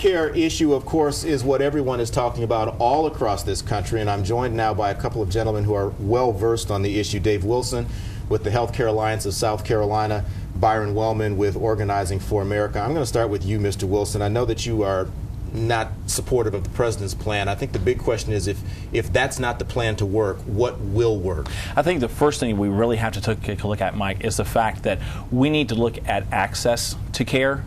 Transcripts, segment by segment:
healthcare issue, of course, is what everyone is talking about all across this country, and I'm joined now by a couple of gentlemen who are well versed on the issue. Dave Wilson with the Healthcare Alliance of South Carolina, Byron Wellman with Organizing for America. I'm going to start with you, Mr. Wilson. I know that you are not supportive of the president's plan. I think the big question is if that's not the plan to work, what will work? I think the first thing we really have to take a look at, Mike, is the fact that we need to look at access to care,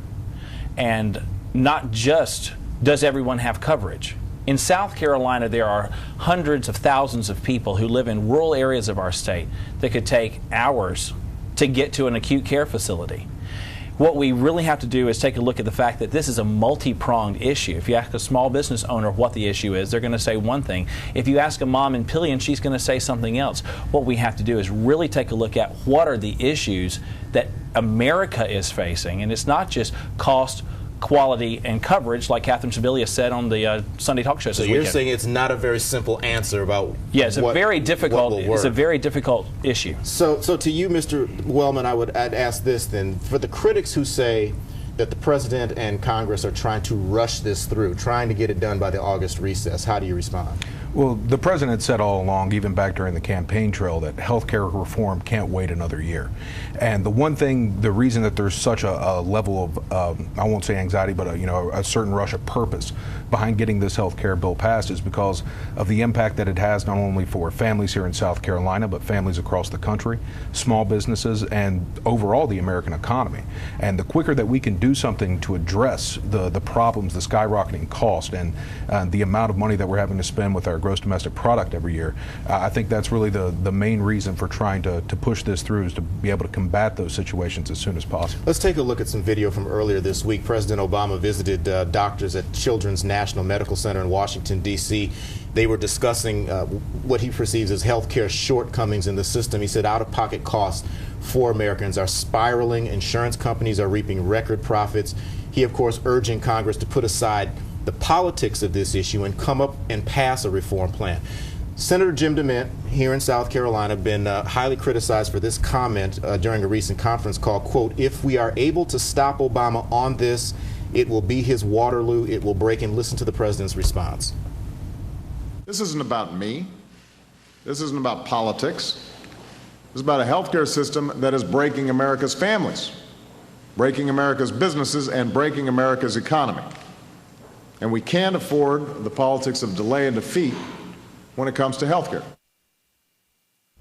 and not just does everyone have coverage. In South Carolina, there are hundreds of thousands of people who live in rural areas of our state that could take hours to get to an acute care facility. What we really have to do is take a look at the fact that this is a multi-pronged issue. If you ask a small business owner what the issue is, they're going to say one thing. If you ask a mom in Pillion, she's going to say something else. What we have to do is really take a look at what are the issues that America is facing, and it's not just cost, quality, and coverage, like Catherine Sebelius said on the Sunday talk show this weekend. So you're saying it's not a very simple answer about it's a very difficult issue. So to you, Mr. Wellman, I'd ask this then. For the critics who say that the president and Congress are trying to rush this through, trying to get it done by the August recess, how do you respond? Well, the president said all along, even back during the campaign trail, that health care reform can't wait another year. And the reason that there's such a level of, I won't say anxiety, but a certain rush of purpose behind getting this health care bill passed is because of the impact that it has not only for families here in South Carolina, but families across the country, small businesses, and overall the American economy. And the quicker that we can do something to address the problems, the skyrocketing cost, and the amount of money that we're having to spend with our gross domestic product every year, I think that's really the main reason for trying to push this through, is to be able to combat those situations as soon as possible. Let's take a look at some video from earlier this week. President Obama visited doctors at Children's National Medical Center in Washington, D.C. They were discussing what he perceives as health care shortcomings in the system. He said out-of-pocket costs for Americans are spiraling. Insurance companies are reaping record profits. He, of course, urging Congress to put aside the politics of this issue and come up and pass a reform plan. Senator Jim DeMint here in South Carolina been highly criticized for this comment during a recent conference call, quote, "If we are able to stop Obama on this, it will be his Waterloo, it will break him." Listen to the president's response. This isn't about me. This isn't about politics. This is about a healthcare system that is breaking America's families, breaking America's businesses, and breaking America's economy. And we can't afford the politics of delay and defeat when it comes to health care.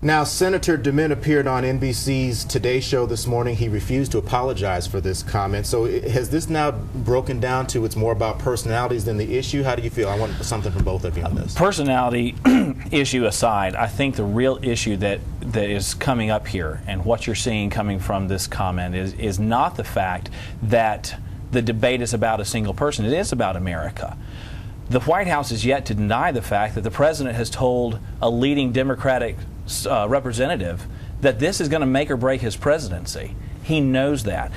Now, Senator DeMint appeared on NBC's Today Show this morning. He refused to apologize for this comment. So has this now broken down to it's more about personalities than the issue? How do you feel? I want something from both of you on this. Personality issue aside, I think the real issue that is coming up here, and what you're seeing coming from this comment, is not the fact that the debate is about a single person. It is about America. The White House is yet to deny the fact that the president has told a leading Democratic representative that this is going to make or break his presidency. He knows that.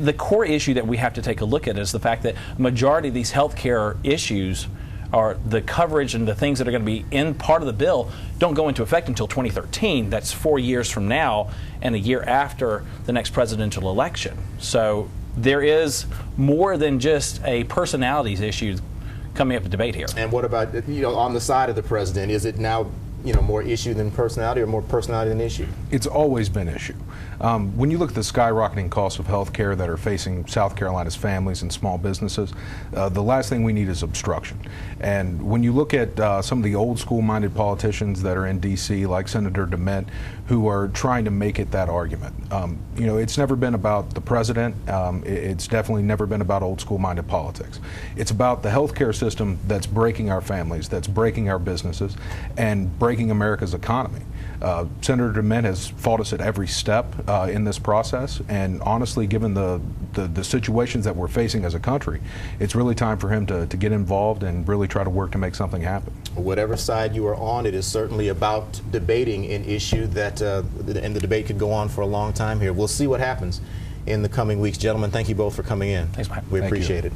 The core issue that we have to take a look at is the fact that a majority of these health care issues, are the coverage and the things that are going to be in part of the bill, don't go into effect until 2013. That's 4 years from now and a year after the next presidential election. So there is more than just a personalities issue coming up for debate here. And what about, on the side of the president, is it now, more issue than personality, or more personality than issue? It's always been issue. When you look at the skyrocketing costs of health care that are facing South Carolina's families and small businesses, the last thing we need is obstruction. And when you look at some of the old school-minded politicians that are in D.C., like Senator DeMint, who are trying to make it that argument, it's never been about the president. It's definitely never been about old school-minded politics. It's about the health care system that's breaking our families, that's breaking our businesses, and breaking America's economy. Senator DeMint has fought us at every step in this process, and honestly, given the situations that we're facing as a country, it's really time for him to get involved and really try to work to make something happen. Whatever side you are on, it is certainly about debating an issue that, and the debate could go on for a long time here. We'll see what happens in the coming weeks. Gentlemen, thank you both for coming in. Thanks, Mike. We appreciate it.